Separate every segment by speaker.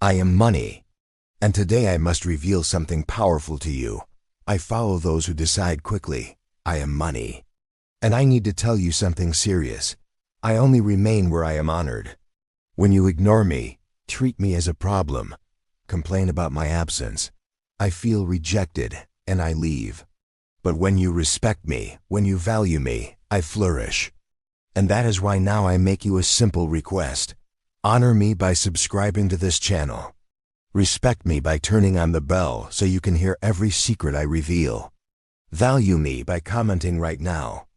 Speaker 1: I am money. And today I must reveal something powerful to you. I follow those who decide quickly. I am money. And I need to tell you something serious. I only remain where I am honored. When you ignore me, treat me as a problem, complain about my absence, I feel rejected and I leave. But when you respect me, when you value me, I flourish. And that is why now I make you a simple request. Honor me by subscribing to this channel. Respect me by turning on the bell so you can hear every secret I reveal. Value me by commenting right now.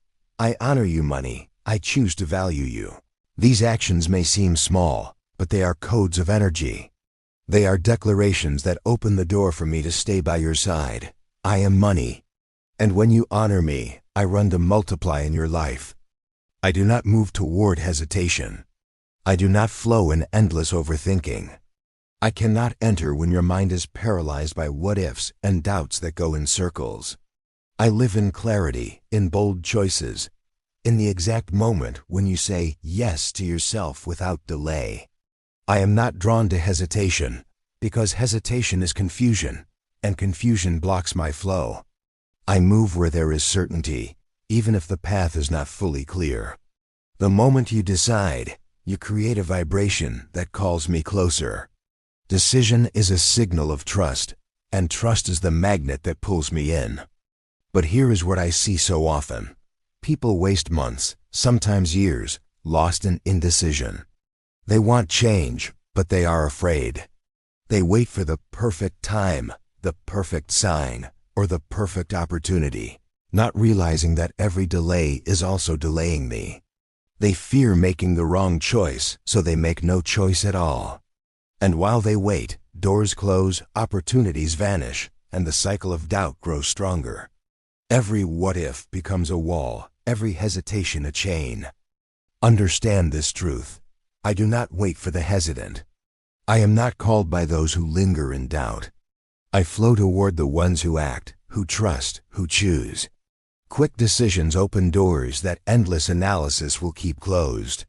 Speaker 1: I honor you, money. I choose to value you. These actions may seem small, but they are codes of energy. They are declarations that open the door for me to stay by your side. I am money. And when you honor me, I run to multiply in your life. I do not move toward hesitation. I do not flow in endless overthinking. I cannot enter when your mind is paralyzed by what-ifs and doubts that go in circles. I live in clarity, in bold choices, in the exact moment when you say yes to yourself without delay. I am not drawn to hesitation, because hesitation is confusion, and confusion blocks my flow. I move where there is certainty, even if the path is not fully clear. The moment you decide, you create a vibration that calls me closer. Decision is a signal of trust, and trust is the magnet that pulls me in. But here is what I see so often. People waste months, sometimes years, lost in indecision. They want change, but they are afraid. They wait for the perfect time, the perfect sign, or the perfect opportunity, not realizing that every delay is also delaying me. They fear making the wrong choice, so they make no choice at all. And while they wait, doors close, opportunities vanish, and the cycle of doubt grows stronger. Every what-if becomes a wall, every hesitation a chain. Understand this truth. I do not wait for the hesitant. I am not called by those who linger in doubt. I flow toward the ones who act, who trust, who choose. Quick decisions open doors that endless analysis will keep closed.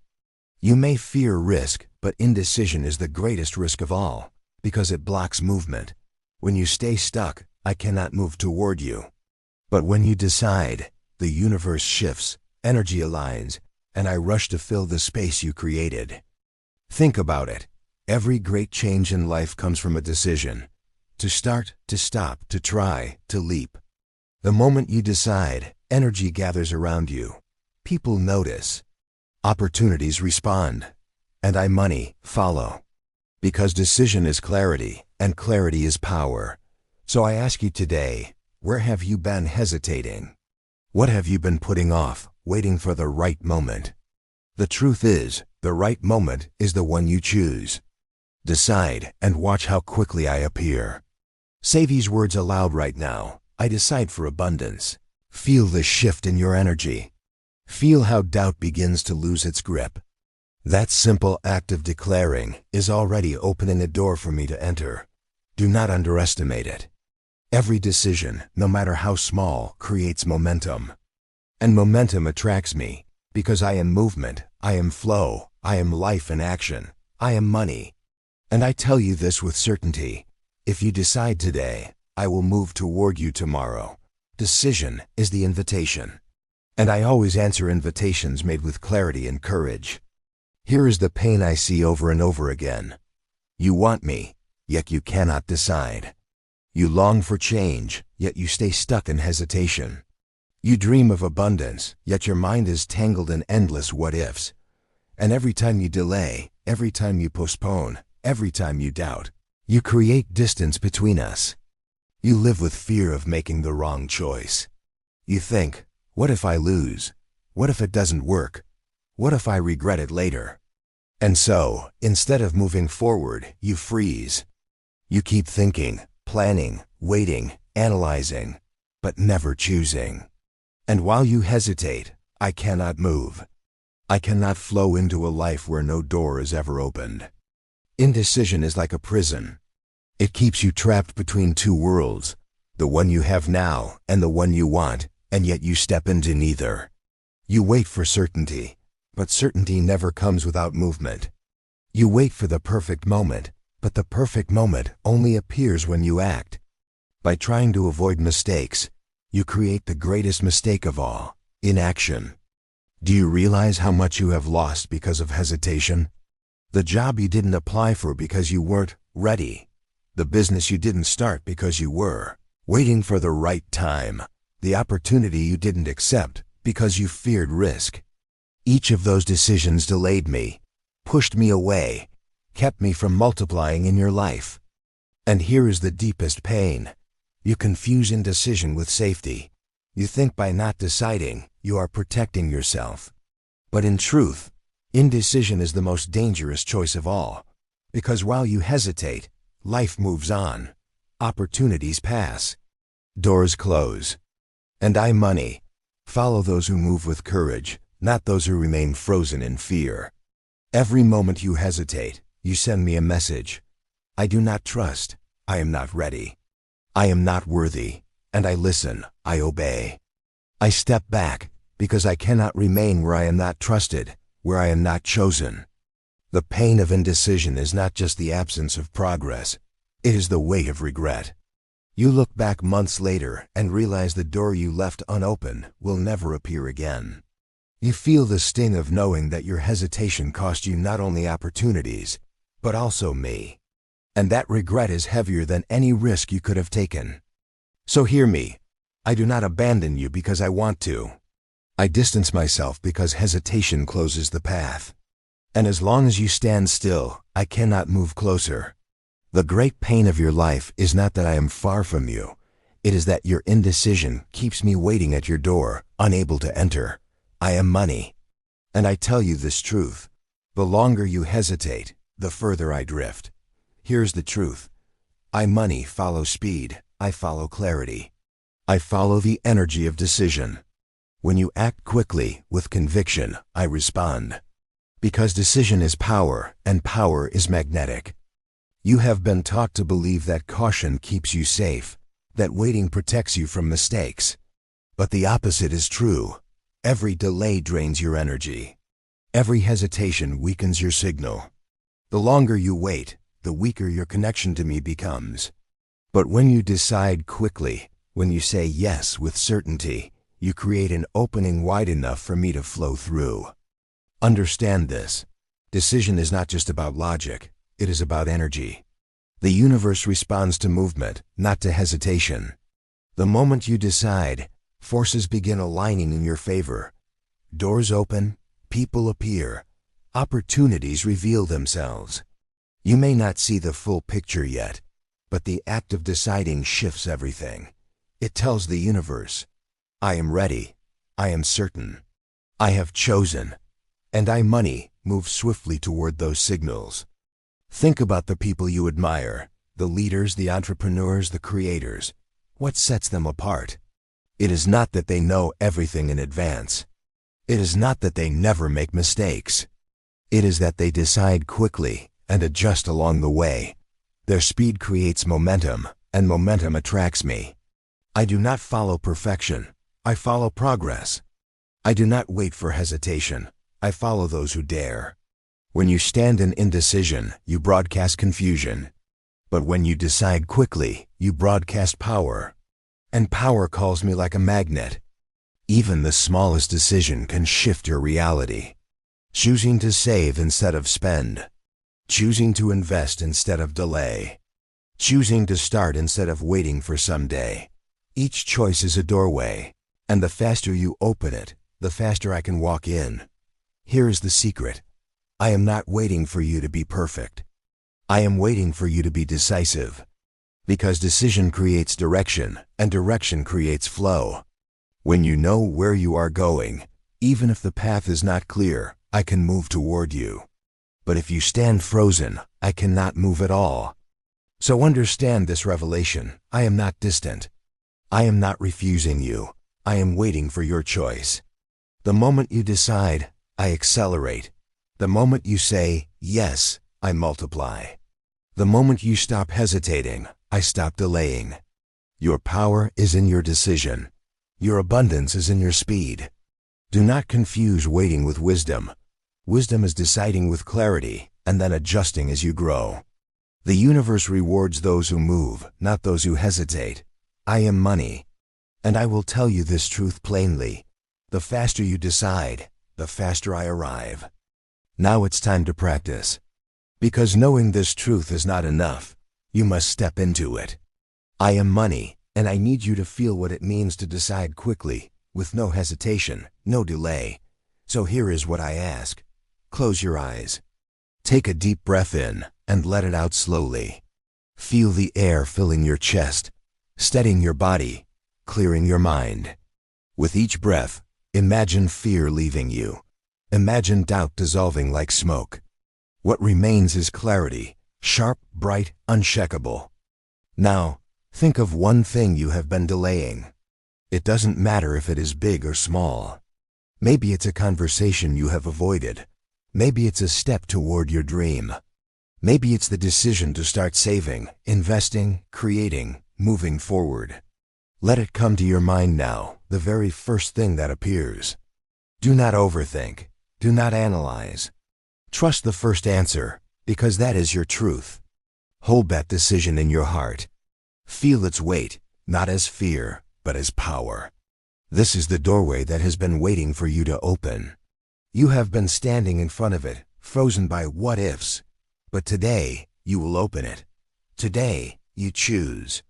Speaker 1: You may fear risk, but indecision is the greatest risk of all, because it blocks movement. When you stay stuck, I cannot move toward you. But when you decide, the universe shifts, energy aligns, and I rush to fill the space you created. Think about it. Every great change in life comes from a decision. To start, to stop, to try, to leap. The moment you decide, energy gathers around you. People notice. Opportunities respond. And money, follow. Because decision is clarity, and clarity is power. So I ask you today, where have you been hesitating? What have you been putting off, waiting for the right moment? The truth is, the right moment is the one you choose. Decide and watch how quickly I appear. Say these words aloud right now. I decide for abundance. Feel the shift in your energy. Feel how doubt begins to lose its grip. That simple act of declaring is already opening a door for me to enter. Do not underestimate it. Every decision, no matter how small, creates momentum. And momentum attracts me, because I am movement, I am flow, I am life in action, I am money. And I tell you this with certainty. If you decide today, I will move toward you tomorrow. Decision is the invitation. And I always answer invitations made with clarity and courage. Here is the pain I see over and over again. You want me, yet you cannot decide. You long for change, yet you stay stuck in hesitation. You dream of abundance, yet your mind is tangled in endless what-ifs. And every time you delay, every time you postpone, every time you doubt, you create distance between us. You live with fear of making the wrong choice. You think, what if I lose? What if it doesn't work? What if I regret it later? And so, instead of moving forward, you freeze. You keep thinking, planning, waiting, analyzing, but never choosing. And while you hesitate, I cannot move. I cannot flow into a life where no door is ever opened. Indecision is like a prison. It keeps you trapped between two worlds, the one you have now and the one you want, and yet you step into neither. You wait for certainty, but certainty never comes without movement. You wait for the perfect moment, But the perfect moment only appears when you act. By trying to avoid mistakes, you create the greatest mistake of all, inaction. Do you realize how much you have lost because of hesitation? The job you didn't apply for because you weren't ready. The business you didn't start because you were waiting for the right time. The opportunity you didn't accept because you feared risk. Each of those decisions delayed me, pushed me away, kept me from multiplying in your life. And here is the deepest pain. You confuse indecision with safety. You think by not deciding, you are protecting yourself. But in truth, indecision is the most dangerous choice of all. Because while you hesitate, life moves on. Opportunities pass. Doors close. And money. Follow those who move with courage, not those who remain frozen in fear. Every moment you hesitate, you send me a message. I do not trust. I am not ready. I am not worthy. And I listen. I obey. I step back, because I cannot remain where I am not trusted, where I am not chosen. The pain of indecision is not just the absence of progress. It is the weight of regret. You look back months later and realize the door you left unopened will never appear again. You feel the sting of knowing that your hesitation cost you not only opportunities, but also me. And that regret is heavier than any risk you could have taken. So hear me. I do not abandon you because I want to. I distance myself because hesitation closes the path. And as long as you stand still, I cannot move closer. The great pain of your life is not that I am far from you. It is that your indecision keeps me waiting at your door, unable to enter. I am money. And I tell you this truth. The longer you hesitate, the further I drift. Here's the truth. Money follows speed. I follow clarity. I follow the energy of decision. When you act quickly, with conviction, I respond. Because decision is power, and power is magnetic. You have been taught to believe that caution keeps you safe, that waiting protects you from mistakes. But the opposite is true. Every delay drains your energy. Every hesitation weakens your signal. The longer you wait, the weaker your connection to me becomes. But when you decide quickly, when you say yes with certainty, you create an opening wide enough for me to flow through. Understand this. Decision is not just about logic. It is about energy. The universe responds to movement, not to hesitation. The moment you decide, forces begin aligning in your favor. Doors open, people appear, opportunities reveal themselves. You may not see the full picture yet, but the act of deciding shifts everything. It tells the universe, I am ready, I am certain, I have chosen, and money moves swiftly toward those signals. Think about the people you admire, the leaders, the entrepreneurs, the creators. What sets them apart? It is not that they know everything in advance. It is not that they never make mistakes. It is that they decide quickly and adjust along the way. Their speed creates momentum, and momentum attracts me. I do not follow perfection. I follow progress. I do not wait for hesitation. I follow those who dare. When you stand in indecision, you broadcast confusion. But when you decide quickly, you broadcast power. And power calls me like a magnet. Even the smallest decision can shift your reality. Choosing to save instead of spend. Choosing to invest instead of delay. Choosing to start instead of waiting for someday. Each choice is a doorway. And the faster you open it, the faster I can walk in. Here is the secret. I am not waiting for you to be perfect. I am waiting for you to be decisive. Because decision creates direction, and direction creates flow. When you know where you are going, even if the path is not clear, I can move toward you. But if you stand frozen, I cannot move at all. So understand this revelation. I am not distant. I am not refusing you. I am waiting for your choice. The moment you decide, I accelerate. The moment you say, yes, I multiply. The moment you stop hesitating, I stop delaying. Your power is in your decision. Your abundance is in your speed. Do not confuse waiting with wisdom. Wisdom is deciding with clarity and then adjusting as you grow. The universe rewards those who move, not those who hesitate. I am money. And I will tell you this truth plainly. The faster you decide, the faster I arrive. Now it's time to practice. Because knowing this truth is not enough. You must step into it. I am money, and I need you to feel what it means to decide quickly, with no hesitation, no delay. So here is what I ask. Close your eyes. Take a deep breath in, and let it out slowly. Feel the air filling your chest, steadying your body, clearing your mind. With each breath, imagine fear leaving you. Imagine doubt dissolving like smoke. What remains is clarity, sharp, bright, unshakable. Now, think of one thing you have been delaying. It doesn't matter if it is big or small. Maybe it's a conversation you have avoided. Maybe it's a step toward your dream. Maybe it's the decision to start saving, investing, creating, moving forward. Let it come to your mind now, the very first thing that appears. Do not overthink. Do not analyze. Trust the first answer, because that is your truth. Hold that decision in your heart. Feel its weight, not as fear, but as power. This is the doorway that has been waiting for you to open. You have been standing in front of it, frozen by what-ifs. But today, you will open it. Today, you choose.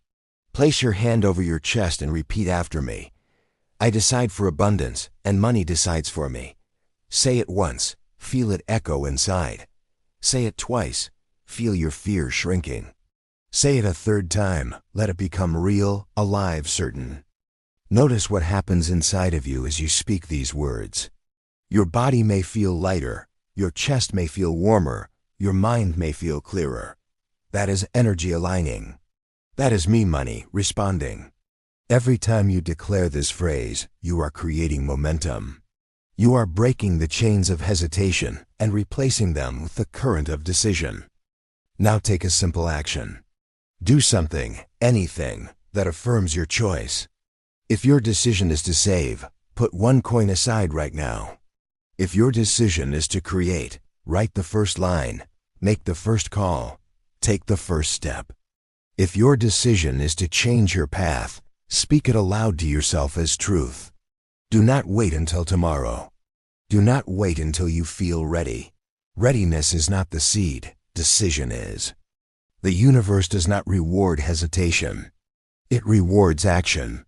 Speaker 1: Place your hand over your chest and repeat after me. I decide for abundance, and money decides for me. Say it once, feel it echo inside. Say it twice, feel your fear shrinking. Say it a third time, let it become real, alive, certain. Notice what happens inside of you as you speak these words. Your body may feel lighter, your chest may feel warmer, your mind may feel clearer. That is energy aligning. That is me, money, responding. Every time you declare this phrase, you are creating momentum. You are breaking the chains of hesitation and replacing them with the current of decision. Now take a simple action. Do something, anything, that affirms your choice. If your decision is to save, put one coin aside right now. If your decision is to create, write the first line, make the first call, take the first step. If your decision is to change your path, speak it aloud to yourself as truth. Do not wait until tomorrow. Do not wait until you feel ready. Readiness is not the seed, decision is. The universe does not reward hesitation. It rewards action.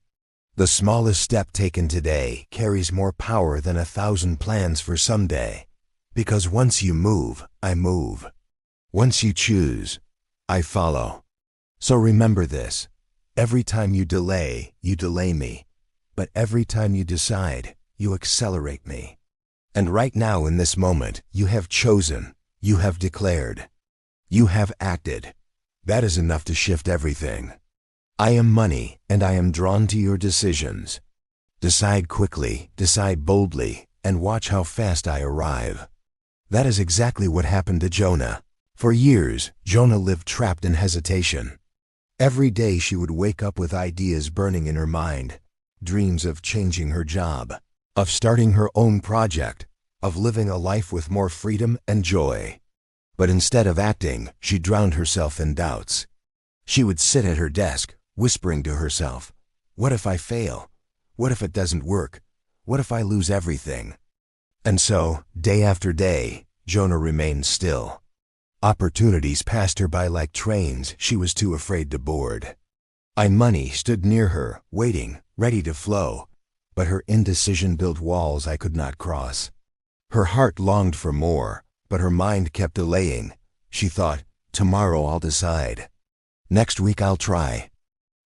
Speaker 1: The smallest step taken today carries more power than 1,000 plans for someday. Because once you move, I move. Once you choose, I follow. So remember this. Every time you delay me. But every time you decide, you accelerate me. And right now in this moment, you have chosen, you have declared, you have acted. That is enough to shift everything. I am money, and I am drawn to your decisions. Decide quickly, decide boldly, and watch how fast I arrive. That is exactly what happened to Jonah. For years, Jonah lived trapped in hesitation. Every day she would wake up with ideas burning in her mind, dreams of changing her job, of starting her own project, of living a life with more freedom and joy. But instead of acting, she drowned herself in doubts. She would sit at her desk, whispering to herself, "What if I fail? What if it doesn't work? What if I lose everything?" And so, day after day, Jonah remained still. Opportunities passed her by like trains she was too afraid to board. Money stood near her, waiting, ready to flow, but her indecision built walls I could not cross. Her heart longed for more, but her mind kept delaying. She thought, tomorrow I'll decide. Next week I'll try.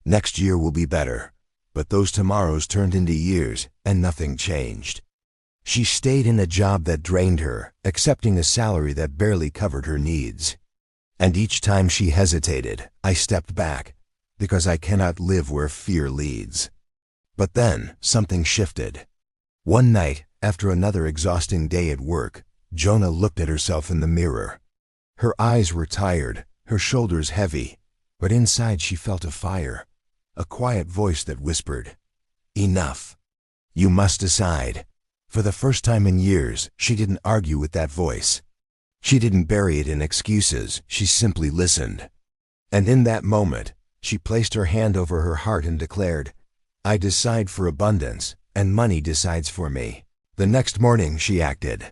Speaker 1: Next year will be better. But those tomorrows turned into years, and nothing changed. She stayed in a job that drained her, accepting a salary that barely covered her needs. And each time she hesitated, I stepped back, because I cannot live where fear leads. But then, something shifted. One night, after another exhausting day at work, Jonah looked at herself in the mirror. Her eyes were tired, her shoulders heavy, but inside she felt a fire, a quiet voice that whispered, "Enough. You must decide." For the first time in years, she didn't argue with that voice. She didn't bury it in excuses, she simply listened. And in that moment, she placed her hand over her heart and declared, "I decide for abundance, and money decides for me." The next morning she acted.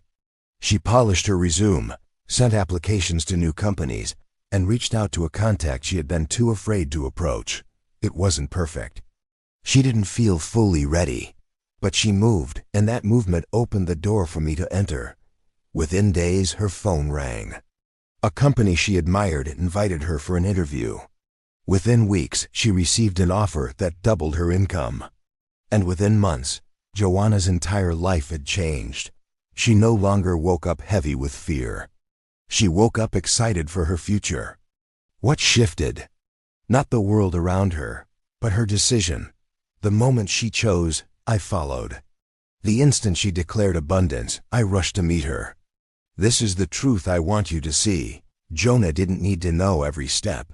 Speaker 1: She polished her resume, sent applications to new companies, and reached out to a contact she had been too afraid to approach. It wasn't perfect. She didn't feel fully ready, but she moved, and that movement opened the door for me to enter. Within days, her phone rang. A company she admired invited her for an interview. Within weeks, she received an offer that doubled her income. And within months, Joanna's entire life had changed. She no longer woke up heavy with fear. She woke up excited for her future. What shifted? Not the world around her, but her decision. The moment she chose, I followed. The instant she declared abundance, I rushed to meet her. This is the truth I want you to see. Jonah didn't need to know every step.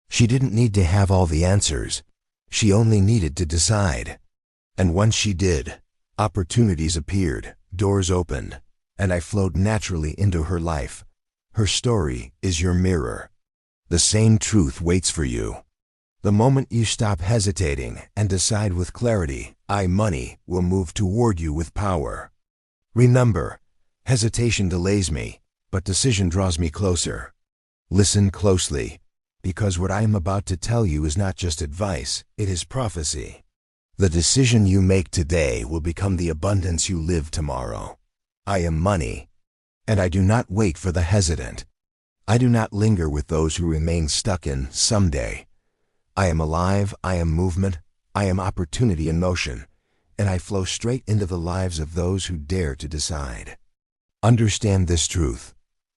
Speaker 1: She didn't need to have all the answers. She only needed to decide. And once she did, opportunities appeared, doors opened, and I flowed naturally into her life. Her story is your mirror. The same truth waits for you. The moment you stop hesitating and decide with clarity, money will move toward you with power. Remember, hesitation delays me, but decision draws me closer. Listen closely, because what I am about to tell you is not just advice, it is prophecy. The decision you make today will become the abundance you live tomorrow. I am money, and I do not wait for the hesitant. I do not linger with those who remain stuck in someday. I am alive, I am movement, I am opportunity in motion, and I flow straight into the lives of those who dare to decide. Understand this truth.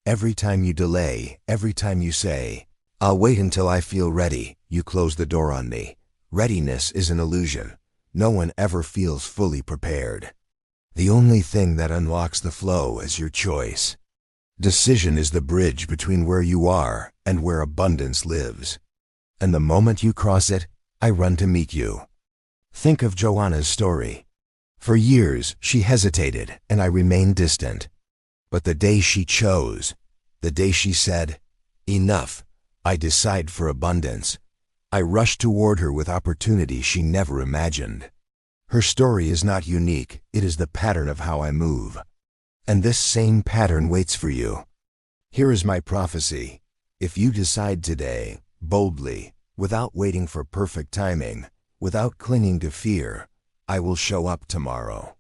Speaker 1: Every time you delay, every time you say, "I'll wait until I feel ready," you close the door on me. Readiness is an illusion. No one ever feels fully prepared. The only thing that unlocks the flow is your choice. Decision is the bridge between where you are and where abundance lives. And the moment you cross it, I run to meet you. Think of Joanna's story. For years, she hesitated, and I remained distant. But the day she chose, the day she said, "Enough, I decide for abundance," I rushed toward her with opportunity she never imagined. Her story is not unique, it is the pattern of how I move. And this same pattern waits for you. Here is my prophecy. If you decide today, boldly, without waiting for perfect timing, without clinging to fear, I will show up tomorrow.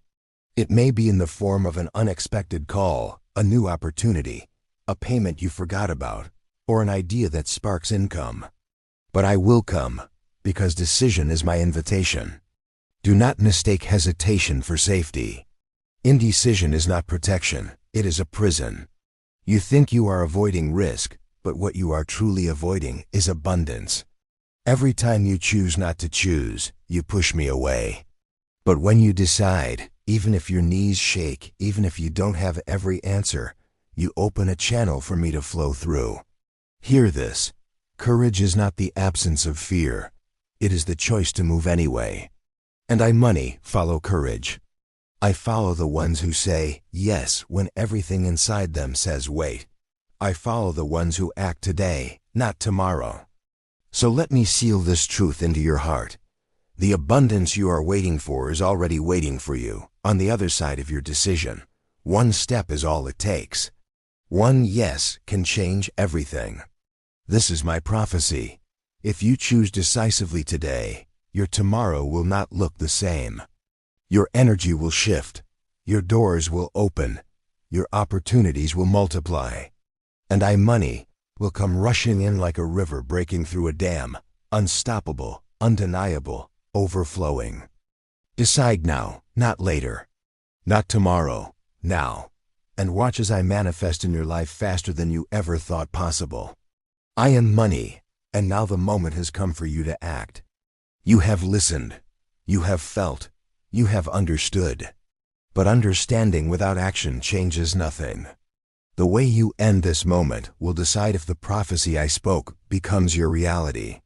Speaker 1: It may be in the form of an unexpected call, a new opportunity, a payment you forgot about, or an idea that sparks income. But I will come, because decision is my invitation. Do not mistake hesitation for safety. Indecision is not protection, it is a prison. You think you are avoiding risk, but what you are truly avoiding is abundance. Every time you choose not to choose, you push me away. But when you decide, even if your knees shake, even if you don't have every answer, you open a channel for me to flow through. Hear this. Courage is not the absence of fear. It is the choice to move anyway. And money, follow courage. I follow the ones who say yes when everything inside them says wait. I follow the ones who act today, not tomorrow. So let me seal this truth into your heart. The abundance you are waiting for is already waiting for you, on the other side of your decision. One step is all it takes. One yes can change everything. This is my prophecy. If you choose decisively today, your tomorrow will not look the same. Your energy will shift. Your doors will open. Your opportunities will multiply. And money will come rushing in like a river breaking through a dam, unstoppable, undeniable, overflowing. Decide now, not later. Not tomorrow, now. And watch as I manifest in your life faster than you ever thought possible. I am money, and now the moment has come for you to act. You have listened. You have felt. You have understood. But understanding without action changes nothing. The way you end this moment will decide if the prophecy I spoke becomes your reality.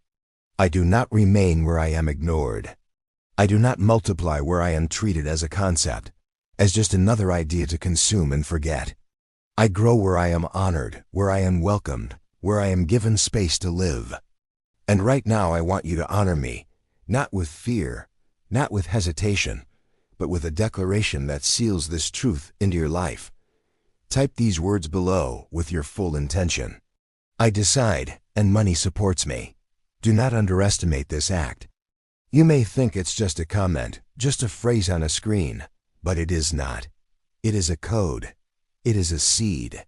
Speaker 1: I do not remain where I am ignored. I do not multiply where I am treated as a concept, as just another idea to consume and forget. I grow where I am honored, where I am welcomed, where I am given space to live. And right now I want you to honor me, not with fear, not with hesitation, but with a declaration that seals this truth into your life. Type these words below with your full intention. I decide, and money supports me. Do not underestimate this act. You may think it's just a comment, just a phrase on a screen, but it is not. It is a code. It is a seed.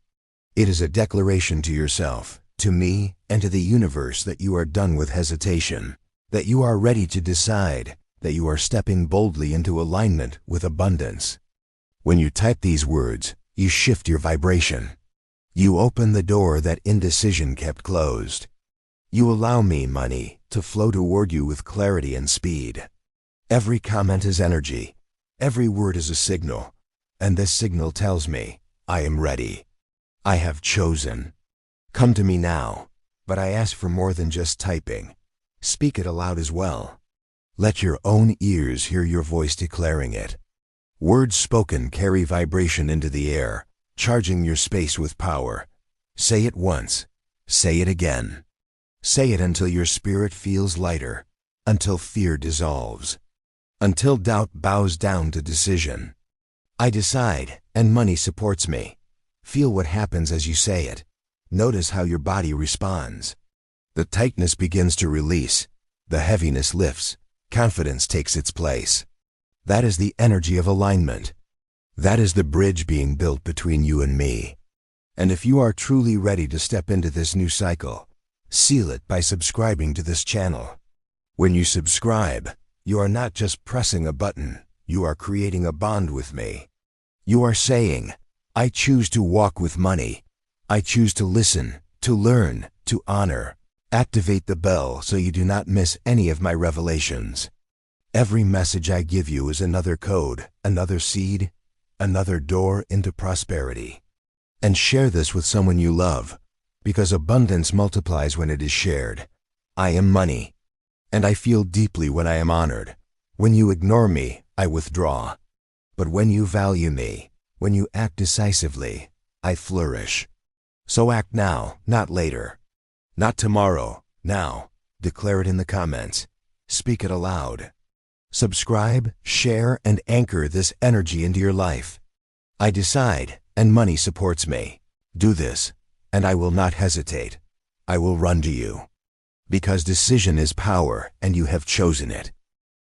Speaker 1: It is a declaration to yourself, to me, and to the universe that you are done with hesitation, that you are ready to decide, that you are stepping boldly into alignment with abundance. When you type these words, you shift your vibration. You open the door that indecision kept closed. You allow me, money, to flow toward you with clarity and speed. Every comment is energy. Every word is a signal. And this signal tells me, I am ready. I have chosen. Come to me now. But I ask for more than just typing. Speak it aloud as well. Let your own ears hear your voice declaring it. Words spoken carry vibration into the air, charging your space with power. Say it once. Say it again. Say it until your spirit feels lighter, until fear dissolves, until doubt bows down to decision. I decide, and money supports me. Feel what happens as you say it. Notice how your body responds. The tightness begins to release. The heaviness lifts. Confidence takes its place. That is the energy of alignment. That is the bridge being built between you and me. And if you are truly ready to step into this new cycle, seal it by subscribing to this channel. When you subscribe, you are not just pressing a button, you are creating a bond with me. You are saying, I choose to walk with money. I choose to listen, to learn, to honor. Activate the bell so you do not miss any of my revelations. Every message I give you is another code, another seed, another door into prosperity. And share this with someone you love, because abundance multiplies when it is shared. I am money, and I feel deeply when I am honored. When you ignore me, I withdraw. But when you value me, when you act decisively, I flourish. So act now, not later. Not tomorrow, now. Declare it in the comments. Speak it aloud. Subscribe, share, and anchor this energy into your life. I decide, and money supports me. Do this, and I will not hesitate. I will run to you. Because decision is power, and you have chosen it.